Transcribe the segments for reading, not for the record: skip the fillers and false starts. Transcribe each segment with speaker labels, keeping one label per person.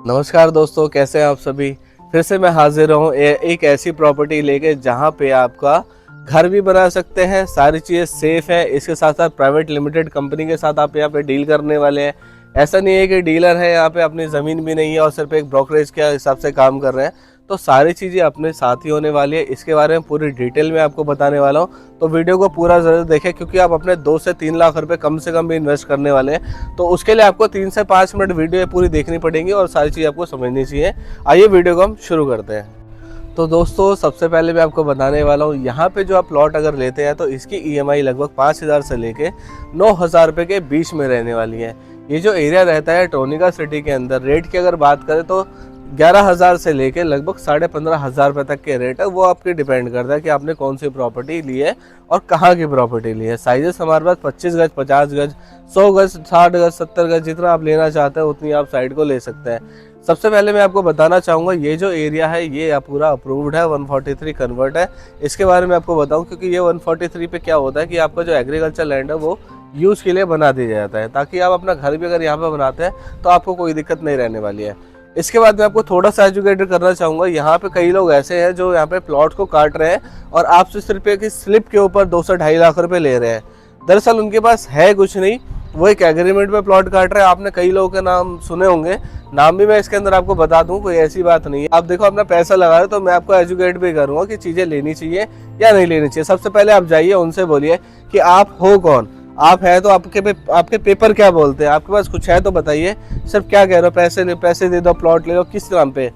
Speaker 1: नमस्कार दोस्तों, कैसे हैं आप सभी। फिर से मैं हाजिर हूँ एक ऐसी प्रॉपर्टी लेके जहाँ पे आपका घर भी बना सकते हैं, सारी चीज़ें सेफ है। इसके साथ साथ प्राइवेट लिमिटेड कंपनी के साथ आप यहाँ पे डील करने वाले हैं। ऐसा नहीं है कि डीलर है यहाँ पे, अपनी ज़मीन भी नहीं है और सिर्फ एक ब्रोकरेज के हिसाब से काम कर रहे हैं। तो सारी चीज़ें अपने साथ ही होने वाली है। इसके बारे में पूरी डिटेल में आपको बताने वाला हूँ, तो वीडियो को पूरा ज़रूर देखें, क्योंकि आप अपने 2 से 3 लाख रुपए कम से कम भी इन्वेस्ट करने वाले हैं। तो उसके लिए आपको 3 से 5 मिनट वीडियो पूरी देखनी पड़ेगी और सारी चीज़ आपको समझनी चाहिए। आइए वीडियो को हम शुरू करते हैं। तो दोस्तों, सबसे पहले मैं आपको बताने वाला हूँ, यहाँ पे जो आप प्लॉट अगर लेते हैं तो इसकी EMI लगभग 5,000 से लेके 9,000 रुपये के बीच में रहने वाली है। ये जो एरिया रहता है टोनिका सिटी के अंदर, रेट की अगर बात करें तो 11,000 से लेके लगभग 15,500 रुपये तक के रेट है। वो आपके डिपेंड करता है कि आपने कौन सी प्रॉपर्टी ली है और कहाँ की प्रॉपर्टी ली है। साइजेस हमारे पास 25 गज, 50 गज, 100 गज, 60 गज, 70 गज, जितना आप लेना चाहते हैं उतनी आप साइड को ले सकते हैं। सबसे पहले मैं आपको बताना चाहूँगा, ये जो एरिया है ये पूरा अप्रूव्ड है, 143 कन्वर्ट है। इसके बारे में आपको बताऊँ, क्योंकि ये 143 पे क्या होता है कि आपका जो एग्रीकल्चर लैंड है वो यूज़ के लिए बना दिया जाता है, ताकि आप अपना घर भी अगर यहाँ पे बनाते हैं तो आपको कोई दिक्कत नहीं रहने वाली है। इसके बाद मैं आपको थोड़ा सा एजुकेटेड करना चाहूँगा। यहाँ पे कई लोग ऐसे हैं जो यहाँ पे प्लॉट को काट रहे हैं और आपसे सिर्फ एक स्लिप के ऊपर 2 से 2.5 लाख रुपए ले रहे हैं। दरअसल उनके पास है कुछ नहीं, वो एक एग्रीमेंट पे प्लॉट काट रहे हैं। आपने कई लोगों के नाम सुने होंगे, नाम भी मैं इसके अंदर आपको बता दूं, कोई ऐसी बात नहीं है। आप देखो, अपना पैसा लगा रहे हो तो मैं आपको एजुकेट भी करूँगा कि चीज़ें लेनी चाहिए या नहीं लेनी चाहिए। सबसे पहले आप जाइए, उनसे बोलिए कि आप हो कौन, आप है तो आपके पेपर क्या बोलते हैं, आपके पास कुछ है तो बताइए। सिर्फ क्या कह रहे हो, पैसे दे दो, प्लॉट ले लो, किस नाम पे।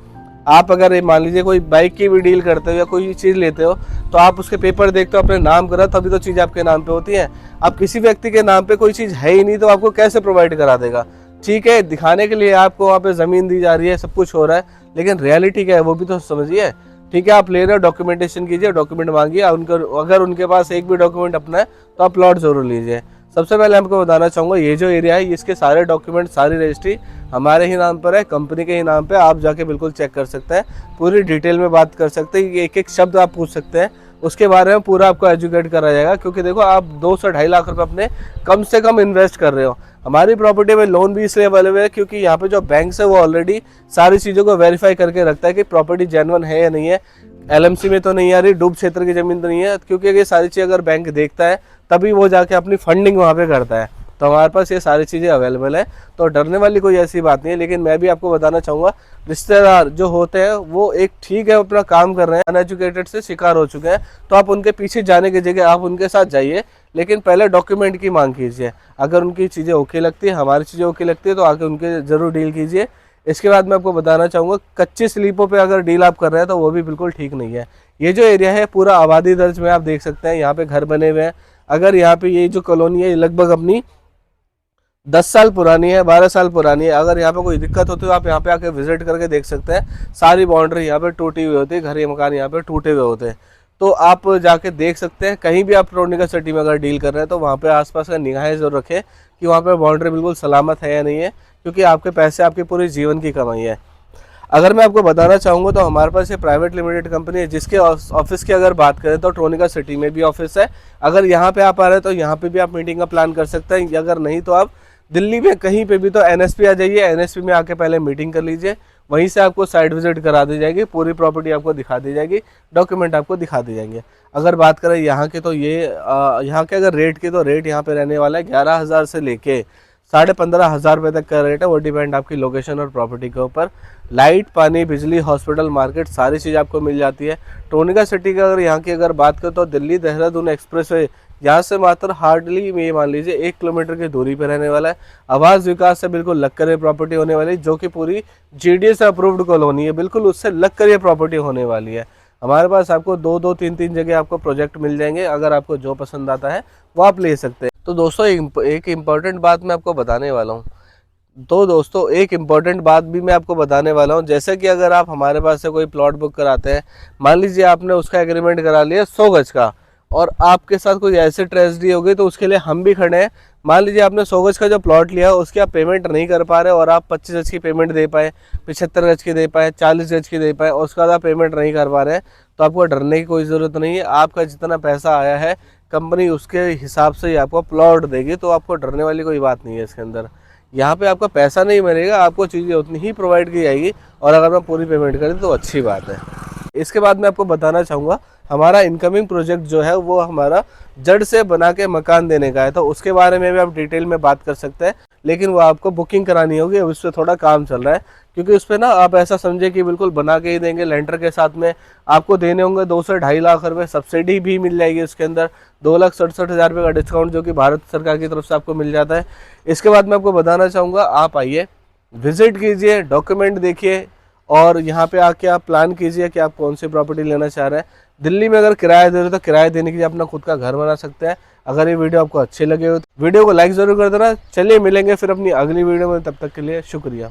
Speaker 1: आप अगर मान लीजिए कोई बाइक की भी डील करते हो या कोई चीज़ लेते हो तो आप उसके पेपर देखते हो, अपने नाम करा, तभी तो चीज़ आपके नाम पे होती है। अब किसी व्यक्ति के नाम पे कोई चीज़ है ही नहीं तो आपको कैसे प्रोवाइड करा देगा। ठीक है, दिखाने के लिए आपको वहाँ पे ज़मीन दी जा रही है, सब कुछ हो रहा है, लेकिन रियलिटी क्या है वो भी तो समझिए। ठीक है, आप ले रहे हो, डॉक्यूमेंटेशन कीजिए, डॉक्यूमेंट मांगिए, अगर उनके पास एक भी डॉक्यूमेंट अपना है तो आप प्लॉट जरूर लीजिए। सबसे पहले आपको बताना चाहूँगा, ये जो एरिया है इसके सारे डॉक्यूमेंट, सारी रजिस्ट्री हमारे ही नाम पर है, कंपनी के ही नाम पे। आप जाके बिल्कुल चेक कर सकते हैं, पूरी डिटेल में बात कर सकते हैं, एक एक शब्द आप पूछ सकते हैं, उसके बारे में पूरा आपको एजुकेट करा जाएगा। क्योंकि देखो, आप 2 से 2.5 लाख रुपए अपने कम से कम इन्वेस्ट कर रहे हो। हमारी प्रॉपर्टी में लोन भी इसलिए अवेलेबल है क्योंकि यहाँ पे जो बैंक है वो ऑलरेडी सारी चीज़ों को वेरीफाई करके रखता है कि प्रॉपर्टी जेन्युइन है या नहीं है, LMC में तो नहीं आ रही, डूब क्षेत्र की ज़मीन तो नहीं है। क्योंकि ये सारी चीज़ अगर बैंक देखता है तभी वो जाके अपनी फंडिंग वहाँ पे करता है। तो हमारे पास ये सारी चीज़ें अवेलेबल है, तो डरने वाली कोई ऐसी बात नहीं है। लेकिन मैं भी आपको बताना चाहूँगा, रिश्तेदार जो होते हैं वो एक ठीक है अपना काम कर रहे हैं, अनएजुकेटेड से शिकार हो चुके हैं, तो आप उनके पीछे जाने की जगह आप उनके साथ जाइए, लेकिन पहले डॉक्यूमेंट की मांग कीजिए। अगर उनकी चीज़ें ओके लगती है, हमारी चीज़ें ओके लगती है, तो आके उनके ज़रूर डील कीजिए। इसके बाद मैं आपको बताना चाहूँगा, कच्ची स्लीपों पे अगर डील आप कर रहे हैं तो वो भी बिल्कुल ठीक नहीं है। ये जो एरिया है पूरा आबादी दर्ज में आप देख सकते हैं, यहाँ पे घर बने हुए हैं। अगर यहाँ पे ये जो कॉलोनी है लगभग अपनी 10 साल पुरानी है, 12 साल पुरानी है। अगर यहाँ पे कोई दिक्कत होती है तो आप यहाँ पे आके विजिट करके देख सकते हैं। सारी बाउंड्री यहाँ पे टूटी हुई होती है, घर मकान यहाँ पे टूटे हुए होते हैं, तो आप जाके देख सकते हैं। कहीं भी आप टोनिका सिटी में अगर डील कर रहे हैं तो वहाँ पे आसपास का निगाहें जरूर रखें कि वहाँ पे बाउंड्री बिल्कुल सलामत है या नहीं है, क्योंकि आपके पैसे आपके पूरे जीवन की कमाई है। अगर मैं आपको बताना चाहूँगा तो हमारे पास ये प्राइवेट लिमिटेड कंपनी है, जिसके ऑफिस की अगर बात करें तो टोनिका सिटी में भी ऑफिस है। अगर यहाँ पे आप आ रहे हैं तो यहाँ पे भी आप मीटिंग का प्लान कर सकते हैं, अगर नहीं तो आप दिल्ली में कहीं पे भी तो NSP आ जाइए, NSP में आके पहले मीटिंग कर लीजिए, वहीं से आपको साइट विजिट करा दी जाएगी, पूरी प्रॉपर्टी आपको दिखा दी जाएगी, डॉक्यूमेंट आपको दिखा दी जाएंगे। अगर बात करें यहाँ के तो यहाँ के अगर रेट की, तो रेट यहाँ पे रहने वाला है 11,000 से लेके 15,500 रुपये तक का रेट है। वो डिपेंड आपकी लोकेशन और प्रॉपर्टी के ऊपर। लाइट, पानी, बिजली, हॉस्पिटल, मार्केट, सारी चीज़ आपको मिल जाती है। टोनिका सिटी का अगर यहाँ की अगर बात करें तो दिल्ली देहरादून एक्सप्रेसवे यहाँ से मात्र हार्डली ये मान लीजिए 1 किलोमीटर की दूरी पर रहने वाला है। आवास विकास से बिल्कुल लग कर ये प्रॉपर्टी होने वाली है, जो कि पूरी GDA से अप्रूव्ड कॉलोनी है, बिल्कुल उससे लग कर ये प्रॉपर्टी होने वाली है। हमारे पास आपको 2-2, 3-3 जगह आपको प्रोजेक्ट मिल जाएंगे। अगर आपको जो पसंद आता है वो आप ले सकते हैं। तो दोस्तों, एक इम्पॉर्टेंट बात मैं आपको बताने वाला हूँ। एक इम्पॉर्टेंट बात भी मैं आपको बताने वाला हूँ। जैसे कि अगर आप हमारे पास से कोई प्लॉट बुक कराते हैं, मान लीजिए आपने उसका एग्रीमेंट करा लिया 100 गज का, और आपके साथ कोई ऐसी ट्रेजेडी हो गई तो उसके लिए हम भी खड़े हैं। मान लीजिए आपने 100 गज का जो प्लॉट लिया उसकी आप पेमेंट नहीं कर पा रहे और आप 25 गज की पेमेंट दे पाए, 75 गज की दे पाए, 40 गज की दे पाए, और उसके बाद आप पेमेंट नहीं कर पा रहे हैं, तो आपको डरने की कोई ज़रूरत नहीं है। आपका जितना पैसा आया है कंपनी उसके हिसाब से ही आपको प्लॉट देगी, तो आपको डरने वाली कोई बात नहीं है इसके अंदर। यहाँ पे आपका पैसा नहीं मरेगा, आपको चीज़ें उतनी ही प्रोवाइड की जाएगी, और अगर मैं पूरी पेमेंट करें तो अच्छी बात है। इसके बाद मैं आपको बताना चाहूँगा, हमारा इनकमिंग प्रोजेक्ट जो है वो हमारा जड़ से बना के मकान देने का है, तो उसके बारे में भी आप डिटेल में बात कर सकते हैं, लेकिन वो आपको बुकिंग करानी होगी, उस पर थोड़ा काम चल रहा है, क्योंकि उस पर ना आप ऐसा समझे कि बिल्कुल बना के ही देंगे। लेंटर के साथ में आपको देने होंगे 2 से 2.5 लाख रुपए, सब्सिडी भी मिल जाएगी उसके अंदर, 2,67,000 रुपये का डिस्काउंट जो कि भारत सरकार की तरफ से आपको मिल जाता है। इसके बाद मैं आपको बताना चाहूँगा, आप आइए, विजिट कीजिए, डॉक्यूमेंट देखिए, और यहाँ पे आके आप प्लान कीजिए कि आप कौन सी प्रॉपर्टी लेना चाह रहे हैं। दिल्ली में अगर किराया दे रहे हो तो किराया देने के लिए अपना खुद का घर बना सकते हैं। अगर ये वीडियो आपको अच्छे लगे हो तो वीडियो को लाइक ज़रूर कर देना। चलिए मिलेंगे फिर अपनी अगली वीडियो में, तब तक के लिए शुक्रिया।